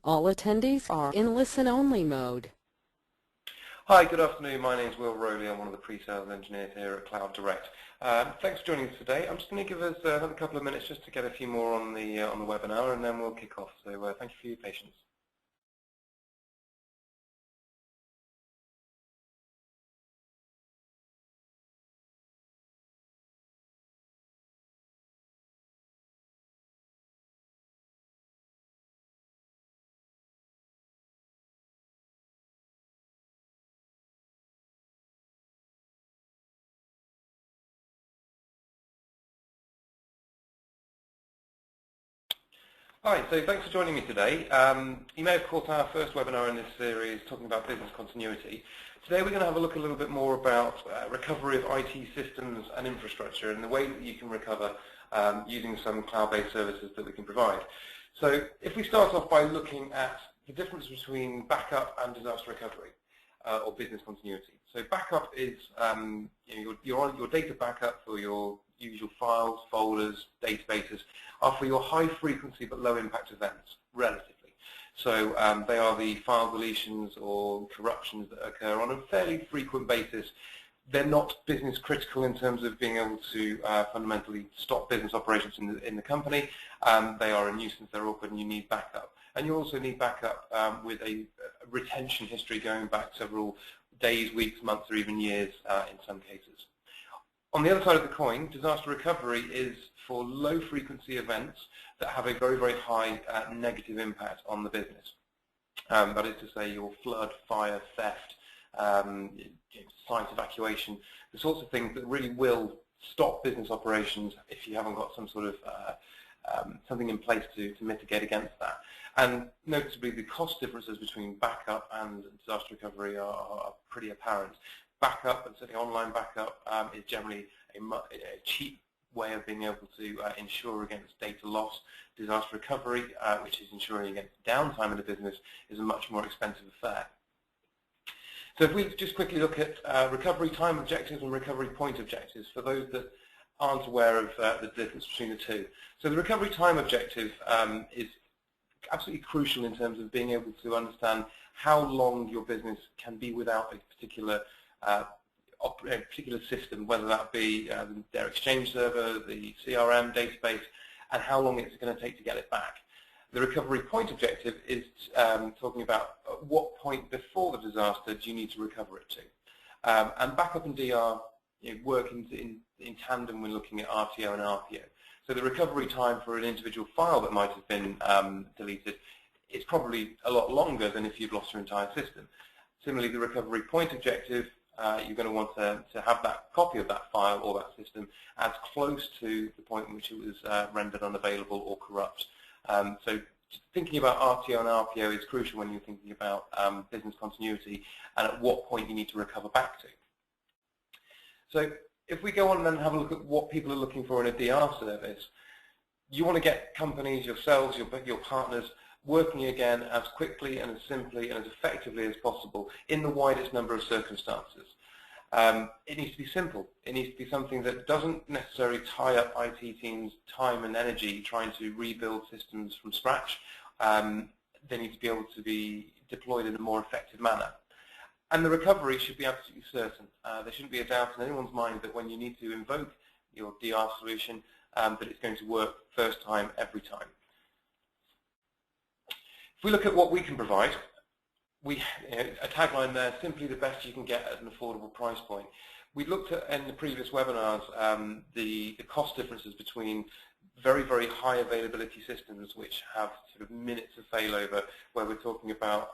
All attendees are in listen-only mode. Hi, good afternoon. My name is Will Rowley. I'm one of the pre-sales engineers here at Cloud Direct. Thanks for joining us today. I'm just going to give us another couple of minutes just to get a few more on the webinar, and then we'll kick off. So thank you for your patience. Hi, so thanks for joining me today. You may have caught our first webinar in this series talking about business continuity. Today we're going to have a look a little bit more about recovery of IT systems and infrastructure and the way that you can recover using some cloud-based services that we can provide. So if we start off by looking at the difference between backup and disaster recovery or business continuity. So backup is your data backup for your usual files, folders, databases are for your high frequency but low impact events, relatively. So they are the file deletions or corruptions that occur on a fairly frequent basis. They're not business critical in terms of being able to fundamentally stop business operations in the company. They are a nuisance, they're awkward, and you need backup. And you also need backup with a retention history going back several days, weeks, months, or even years in some cases. On the other side of the coin, disaster recovery is for low-frequency events that have a very, very high negative impact on the business. That is to say your flood, fire, theft, site evacuation, the sorts of things that really will stop business operations if you haven't got some sort of something in place to mitigate against that. And noticeably, the cost differences between backup and disaster recovery are pretty apparent. Backup, and certainly online backup, is generally a cheap way of being able to insure against data loss. Disaster recovery, which is insuring against downtime in the business, is a much more expensive affair. So if we just quickly look at recovery time objectives and recovery point objectives, for those that aren't aware of the difference between the two. So the recovery time objective is absolutely crucial in terms of being able to understand how long your business can be without a particular system, whether that be their Exchange server, the CRM database, and how long it's going to take to get it back. The recovery point objective is talking about at what point before the disaster do you need to recover it to. And backup and DR work in tandem when looking at RTO and RPO. So the recovery time for an individual file that might have been deleted is probably a lot longer than if you'd lost your entire system. Similarly, the recovery point objective, you're going to want to have that copy of that file or that system as close to the point in which it was rendered unavailable or corrupt. So thinking about RTO and RPO is crucial when you're thinking about business continuity and at what point you need to recover back to. So if we go on and then have a look at what people are looking for in a DR service, you want to get companies, yourselves, your partners, working again as quickly and as simply and as effectively as possible in the widest number of circumstances. It needs to be simple. It needs to be something that doesn't necessarily tie up IT teams' time and energy trying to rebuild systems from scratch. They need to be able to be deployed in a more effective manner. And the recovery should be absolutely certain. There shouldn't be a doubt in anyone's mind that when you need to invoke your DR solution, that it's going to work first time, every time. If we look at what we can provide, a tagline there, simply the best you can get at an affordable price point. We looked at in the previous webinars the cost differences between very, very high availability systems which have sort of minutes of failover, where we're talking about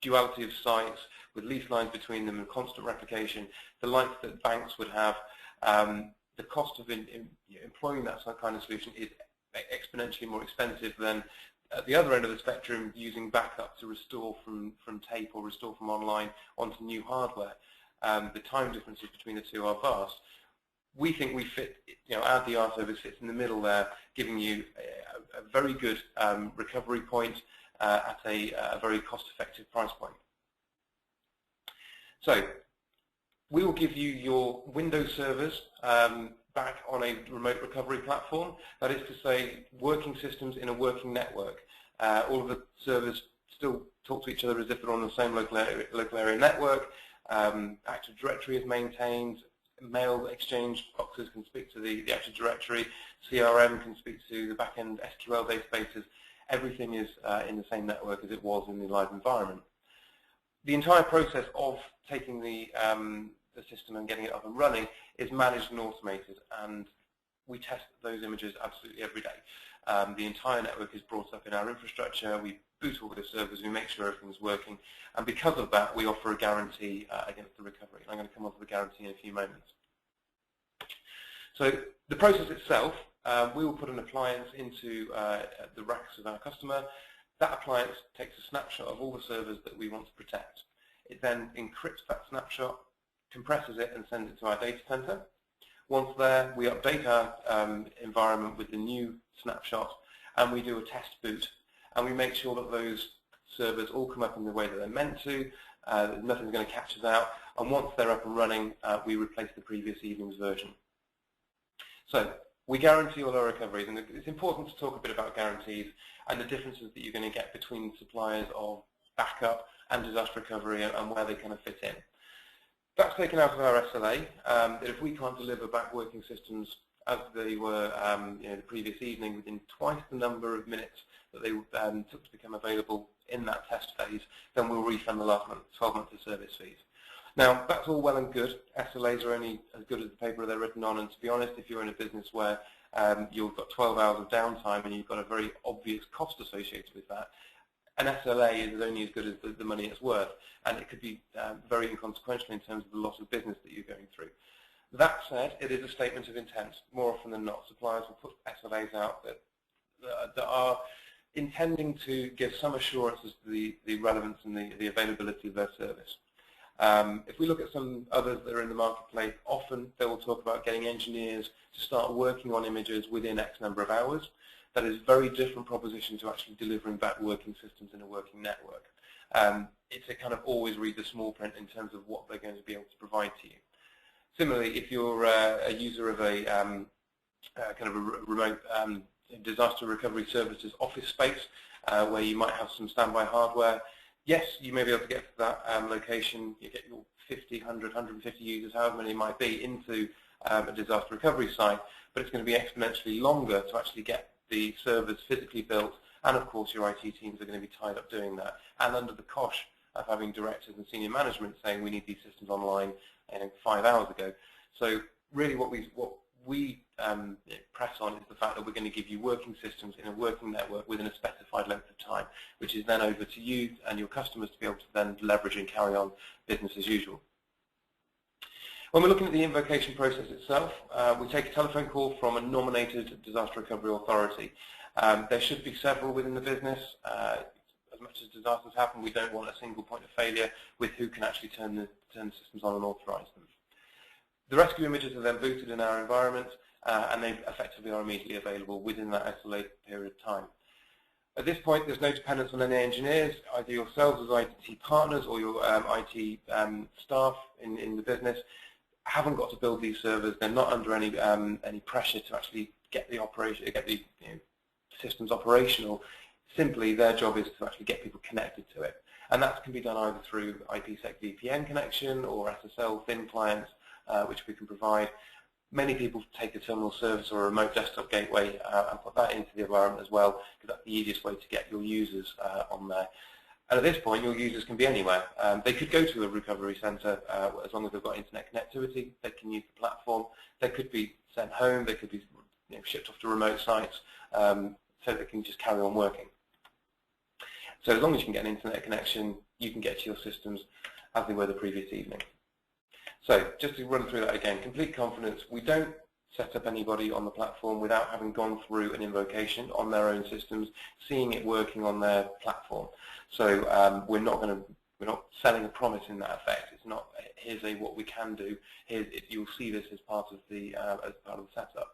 duality of sites with lease lines between them and constant replication, the like that banks would have. The cost of employing that kind of solution is exponentially more expensive than at the other end of the spectrum, using backup to restore from tape or restore from online onto new hardware. The time differences between the two are vast. We think we fit, our DR service fits in the middle there, giving you a very good recovery point at a very cost-effective price point. So we will give you your Windows servers back on a remote recovery platform. That is to say, working systems in a working network. All of the servers still talk to each other as if they're on the same local area network. Active Directory is maintained. Mail exchange boxes can speak to the Active Directory. CRM can speak to the back-end SQL databases. Everything is in the same network as it was in the live environment. The entire process of taking the system and getting it up and running is managed and automated, and we test those images absolutely every day. The entire network is brought up in our infrastructure. We boot all the servers, we make sure everything's working, and because of that we offer a guarantee against the recovery. I'm going to come on to the guarantee in a few moments. So the process itself, we will put an appliance into the racks of our customer. That appliance takes a snapshot of all the servers that we want to protect. It then encrypts that snapshot, compresses it, and sends it to our data center. Once there, we update our environment with the new snapshot, and we do a test boot, and we make sure that those servers all come up in the way that they're meant to, nothing's going to catch us out, and once they're up and running, we replace the previous evening's version. So we guarantee all our recoveries, and it's important to talk a bit about guarantees and the differences that you're going to get between suppliers of backup and disaster recovery and where they kind of fit in. That's taken out of our SLA, that if we can't deliver back working systems as they were the previous evening within twice the number of minutes that they took to become available in that test phase, then we'll refund the last 12 months of service fees. Now, that's all well and good. SLAs are only as good as the paper they're written on, and to be honest, if you're in a business where you've got 12 hours of downtime and you've got a very obvious cost associated with that, an SLA is only as good as the money it's worth, and it could be very inconsequential in terms of the loss of business that you're going through. That said, it is a statement of intent. More often than not, suppliers will put SLAs out that are intending to give some assurance as to the relevance and the availability of their service. If we look at some others that are in the marketplace, often they will talk about getting engineers to start working on images within X number of hours. That is a very different proposition to actually delivering back working systems in a working network. It's a kind of always read the small print in terms of what they're going to be able to provide to you. Similarly, if you're a user of a kind of a remote disaster recovery services office space where you might have some standby hardware, yes, you may be able to get to that location, you get your 50, 100, 150 users, however many it might be, into a disaster recovery site, but it's going to be exponentially longer to actually get the servers physically built, and of course your IT teams are going to be tied up doing that, and under the cosh of having directors and senior management saying we need these systems online 5 hours ago. So really what we press on is the fact that we're going to give you working systems in a working network within a specified length of time, which is then over to you and your customers to be able to then leverage and carry on business as usual. When we're looking at the invocation process itself, we take a telephone call from a nominated disaster recovery authority. There should be several within the business. As much as disasters happen, we don't want a single point of failure with who can actually turn the systems on and authorize them. The rescue images are then booted in our environment, and they effectively are immediately available within that SLA period of time. At this point, there's no dependence on any engineers, either yourselves as IT partners or your IT staff in the business haven't got to build these servers. They're not under any pressure to actually get the systems operational. Simply, their job is to actually get people connected to it, and that can be done either through IPsec VPN connection or SSL thin clients, which we can provide. Many people take a terminal service or a remote desktop gateway and put that into the environment as well, because that's the easiest way to get your users on there. And at this point, your users can be anywhere. They could go to a recovery center as long as they've got internet connectivity. They can use the platform. They could be sent home. They could be shipped off to remote sites so they can just carry on working. So as long as you can get an internet connection, you can get to your systems as they were the previous evening. So just to run through that again, complete confidence. We don't set up anybody on the platform without having gone through an invocation on their own systems, seeing it working on their platform. So we're not selling a promise in that effect. It's not here's what we can do. You'll see this as part of the setup.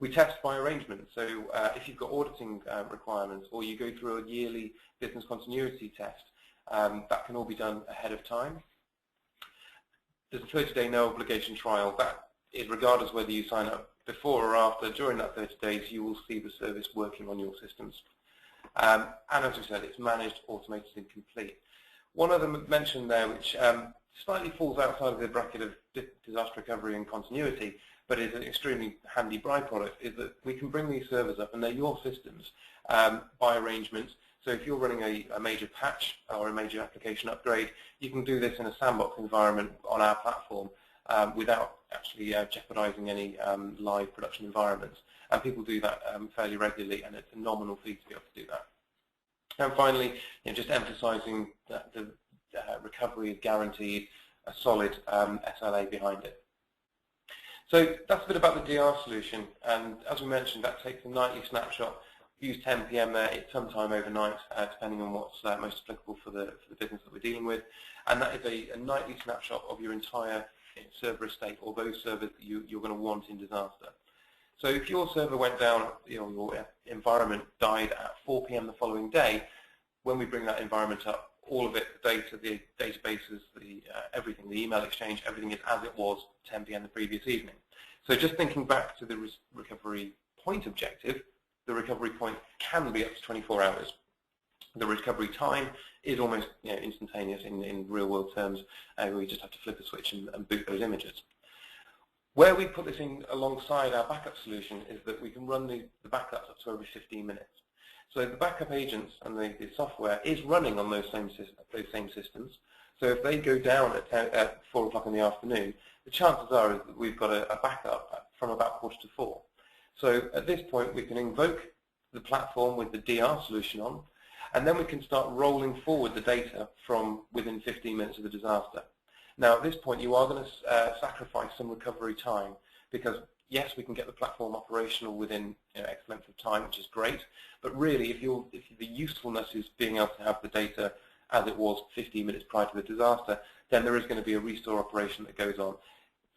We test by arrangement. So if you've got auditing requirements, or you go through a yearly business continuity test, that can all be done ahead of time. There's a 30-day no obligation trial. That is regardless whether you sign up before or after. During that 30 days, you will see the service working on your systems. And as we said, it's managed, automated, and complete. One other mention there, which slightly falls outside of the bracket of disaster recovery and continuity, but is an extremely handy byproduct, is that we can bring these servers up, and they're your systems by arrangement. So if you're running a major patch or a major application upgrade, you can do this in a sandbox environment on our platform without actually jeopardizing any live production environments. And people do that fairly regularly, and it's a nominal fee to be able to do that. And finally, just emphasizing that the recovery is guaranteed, a solid SLA behind it. So that's a bit about the DR solution, and as we mentioned, that takes a nightly snapshot. Use 10 p.m. there, it's sometime overnight, depending on what's most applicable for the business that we're dealing with. And that is a nightly snapshot of your entire server estate, or those servers that you're going to want in disaster. So if your server went down, your environment died at 4 p.m. the following day, when we bring that environment up, all of it, the data, the databases, everything, the email exchange, everything is as it was 10 p.m. the previous evening. So just thinking back to the recovery point objective, the recovery point can be up to 24 hours. The recovery time is almost instantaneous in real-world terms. We just have to flip a switch and boot those images. Where we put this in alongside our backup solution is that we can run the backups up to every 15 minutes. So the backup agents and the software is running on those same systems. So if they go down at 4 o'clock in the afternoon, the chances are that we've got a backup from about 3:45. So at this point, we can invoke the platform with the DR solution on, and then we can start rolling forward the data from within 15 minutes of the disaster. Now, at this point, you are going to sacrifice some recovery time, because yes, we can get the platform operational within X length of time, which is great. But really, if the usefulness is being able to have the data as it was 15 minutes prior to the disaster, then there is going to be a restore operation that goes on.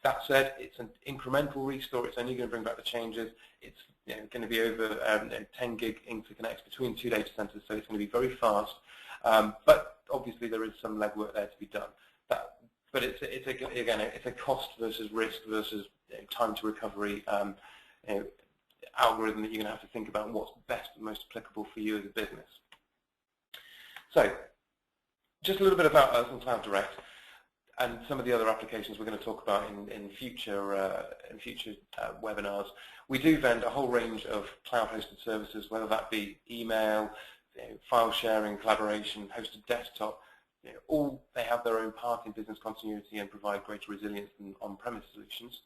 That said, it's an incremental restore. It's only going to bring back the changes. It's going to be over 10 gig interconnects between two data centers, so it's going to be very fast. But obviously, there is some legwork there to be done. But it's a cost versus risk versus time to recovery algorithm that you're going to have to think about what's best and most applicable for you as a business. So, just a little bit about us and Cloud Direct, and some of the other applications we're going to talk about in future webinars. We do vend a whole range of cloud-hosted services, whether that be email, file sharing, collaboration, hosted desktop. All they have their own part in business continuity and provide greater resilience than on-premise solutions.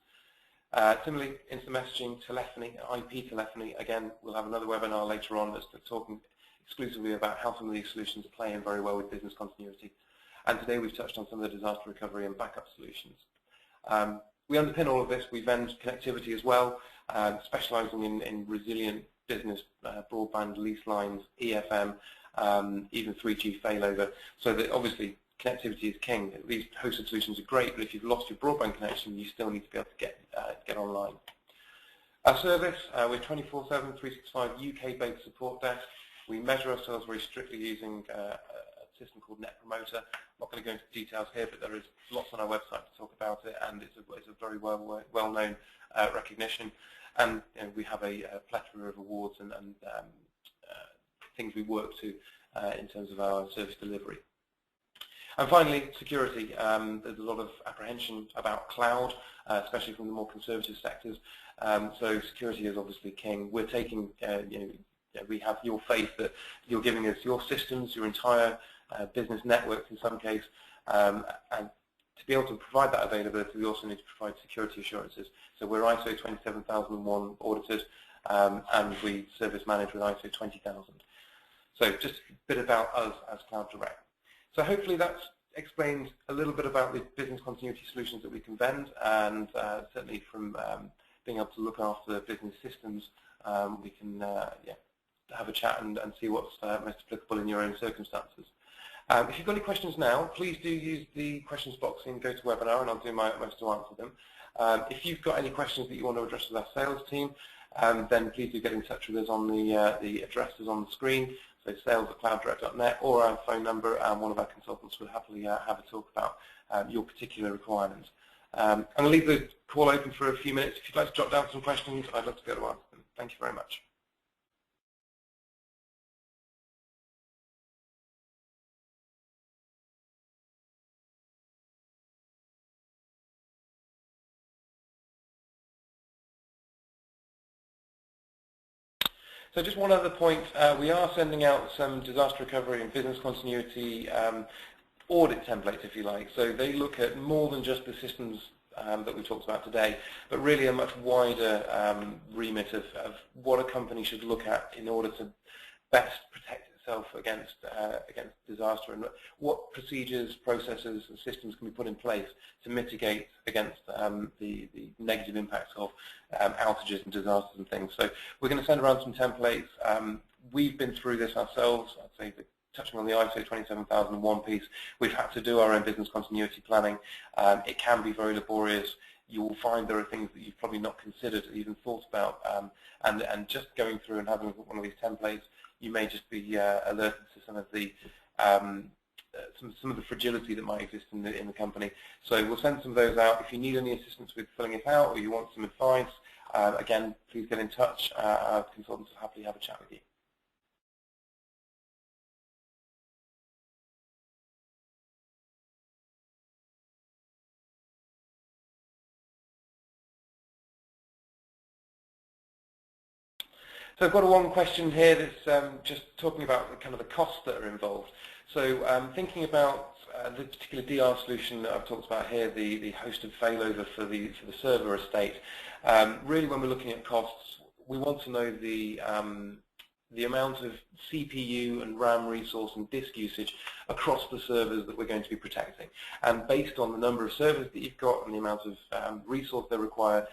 Similarly, instant messaging, telephony, IP telephony. Again, we'll have another webinar later on that's talking exclusively about how some of these solutions are playing very well with business continuity. And today we've touched on some of the disaster recovery and backup solutions. We underpin all of this. We vend connectivity as well, specializing in resilient business broadband lease lines, EFM, even 3G failover. So that obviously connectivity is king. These hosted solutions are great, but if you've lost your broadband connection, you still need to be able to get online. Our service, we're 24/7, 365 UK-based support desk. We measure ourselves very strictly using a system called Net Promoter. I'm not going to go into details here, but there is lots on our website to talk about it, and it's a very well-known recognition. And we have a plethora of awards and things we work to in terms of our service delivery. And finally, security. There's a lot of apprehension about cloud, especially from the more conservative sectors. So security is obviously king. We're taking, we have your faith that you're giving us your systems, your entire business networks in some case, and to be able to provide that availability, we also need to provide security assurances. So we're ISO 27001 audited, and we service manage with ISO 20000. So just a bit about us as Cloud Direct. So hopefully that explains a little bit about the business continuity solutions that we can vend, and certainly from being able to look after business systems, we can have a chat and see what's most applicable in your own circumstances. If you've got any questions now, please do use the questions box in GoToWebinar, and I'll do my utmost to answer them. If you've got any questions that you want to address with our sales team, then please do get in touch with us on the addresses on the screen. So sales@clouddirect.net, or our phone number, and one of our consultants will happily have a talk about your particular requirements. I'm going to leave the call open for a few minutes. If you'd like to jot down some questions, I'd love to be able to answer them. Thank you very much. So just one other point, we are sending out some disaster recovery and business continuity audit templates, if you like. So they look at more than just the systems that we talked about today, but really a much wider remit of what a company should look at in order to best protect itself against disaster, and what procedures, processes and systems can be put in place to mitigate against the negative impacts of outages and disasters and things. So we're going to send around some templates. We've been through this ourselves. I'd say that touching on the ISO 27001 piece, we've had to do our own business continuity planning. It can be very laborious. You will find there are things that you've probably not considered or even thought about, and just going through and having one of these templates, you may just be alerted to some of the fragility that might exist in the company. So we'll send some of those out. If you need any assistance with filling it out or you want some advice, again, please get in touch. Our consultants will happily have a chat with you. So I've got one question here that's just talking about kind of the costs that are involved. So thinking about the particular DR solution that I've talked about here, the hosted failover for the server estate, really when we're looking at costs, we want to know the amount of CPU and RAM resource and disk usage across the servers that we're going to be protecting. And based on the number of servers that you've got and the amount of resource they require,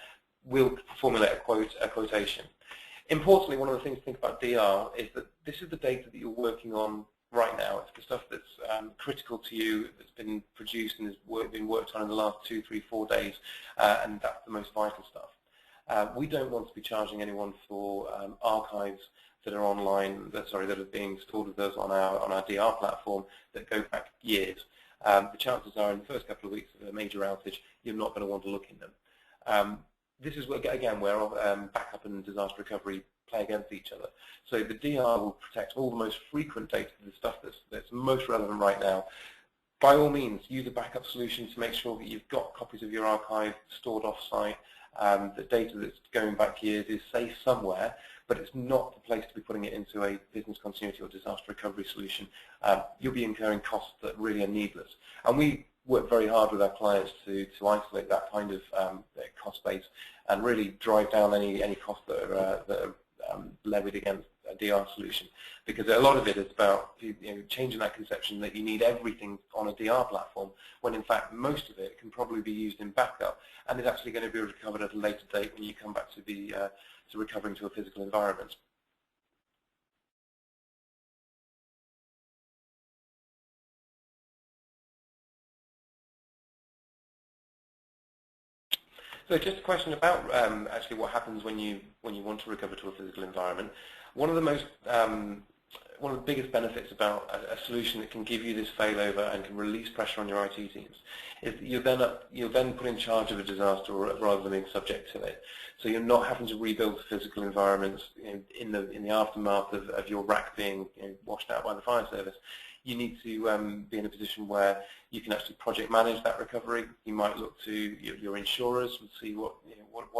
we'll formulate a quotation. Importantly, one of the things to think about DR is that this is the data that you're working on right now. It's the stuff that's critical to you, that's been produced and has been worked on in the last 2, 3, 4 days, and that's the most vital stuff. We don't want to be charging anyone for archives that are online, that are being stored with us on our DR platform that go back years. The chances are in the first couple of weeks of a major outage, you're not going to want to look in them. This is, again, where backup and disaster recovery play against each other. So the DR will protect all the most frequent data, the stuff that's most relevant right now. By all means, use a backup solution to make sure that you've got copies of your archive stored off-site. The data that's going back years is safe somewhere, but it's not the place to be putting it into a business continuity or disaster recovery solution. You'll be incurring costs that really are needless. And we work very hard with our clients to isolate that kind of cost base and really drive down any costs that are levied against a DR solution, because a lot of it is about changing that conception that you need everything on a DR platform, when in fact most of it can probably be used in backup and is actually going to be recovered at a later date when you come back to recovering to a physical environment. So just a question about actually what happens when you want to recover to a physical environment. One of the biggest benefits about a solution that can give you this failover and can release pressure on your IT teams is that you're then put in charge of a disaster rather than being subject to it. So you're not having to rebuild physical environments in the aftermath of your rack being washed out by the fire service. You need to be in a position where you can actually project manage that recovery. You might look to your insurers and see what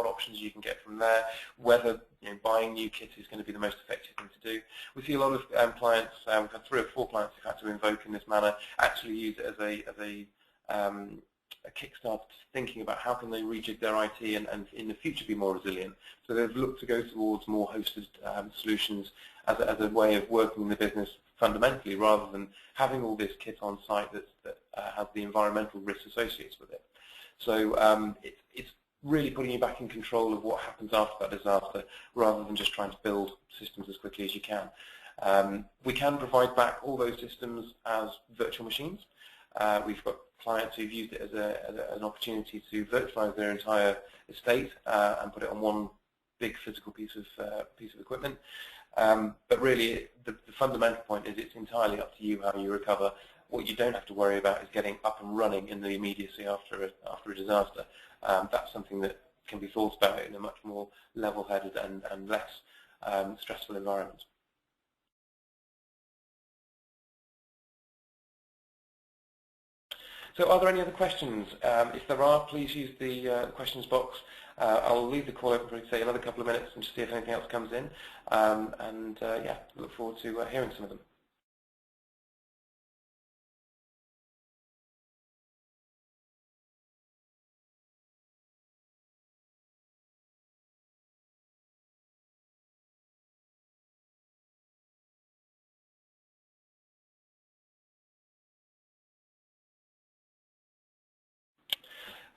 options you can get from there, whether buying new kit is going to be the most effective thing to do. We see a lot of clients, we've had 3 or 4 clients who've had to invoke in this manner, actually use it as a kickstart to thinking about how can they rejig their IT and in the future be more resilient. So they've looked to go towards more hosted solutions as a way of working in the business fundamentally, rather than having all this kit on site that has the environmental risks associated with it. So it's really putting you back in control of what happens after that disaster, rather than just trying to build systems as quickly as you can. We can provide back all those systems as virtual machines. We've got clients who've used it as an opportunity to virtualize their entire estate and put it on one big physical piece of equipment. But really, the fundamental point is it's entirely up to you how you recover. What you don't have to worry about is getting up and running in the immediacy after a disaster. That's something that can be thought about in a much more level-headed and less stressful environment. So are there any other questions? If there are, please use the questions box. I'll leave the call open for, say, another couple of minutes and just see if anything else comes in. Yeah, look forward to hearing some of them.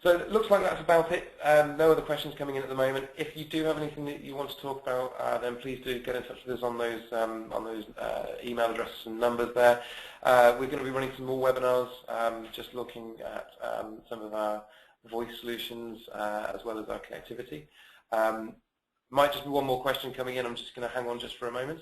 So it looks like that's about it. No other questions coming in at the moment. If you do have anything that you want to talk about, then please do get in touch with us on those email addresses and numbers there. We're going to be running some more webinars, just looking at some of our voice solutions as well as our connectivity. Might just be one more question coming in. I'm just going to hang on just for a moment.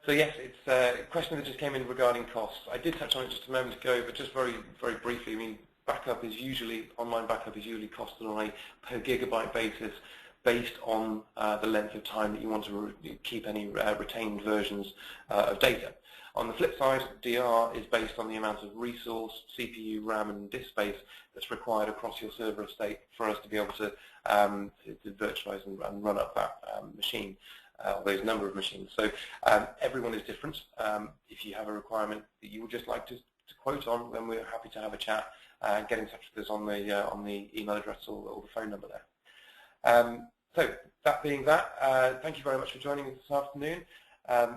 So yes, it's a question that just came in regarding costs. I did touch on it just a moment ago, but just very, very briefly, I mean, online backup is usually costed on a per gigabyte basis based on the length of time that you want to keep any retained versions of data. On the flip side, DR is based on the amount of resource, CPU, RAM, and disk space that's required across your server estate for us to be able to virtualize and run up that machine. Those number of machines. So everyone is different. If you have a requirement that you would just like to quote on, then we're happy to have a chat and get in touch with us on the email address or the phone number there. So that being that, thank you very much for joining us this afternoon.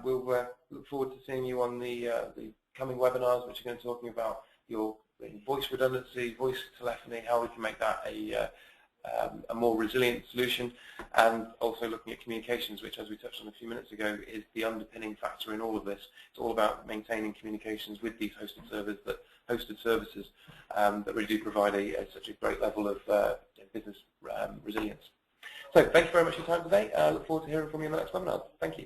We'll look forward to seeing you on the coming webinars, which are going to be talking about your voice redundancy, voice telephony, how we can make that a more resilient solution, and also looking at communications, which, as we touched on a few minutes ago, is the underpinning factor in all of this. It's all about maintaining communications with these hosted services that really do provide such a great level of business resilience. So thank you very much for your time today. I look forward to hearing from you in the next webinar. Thank you.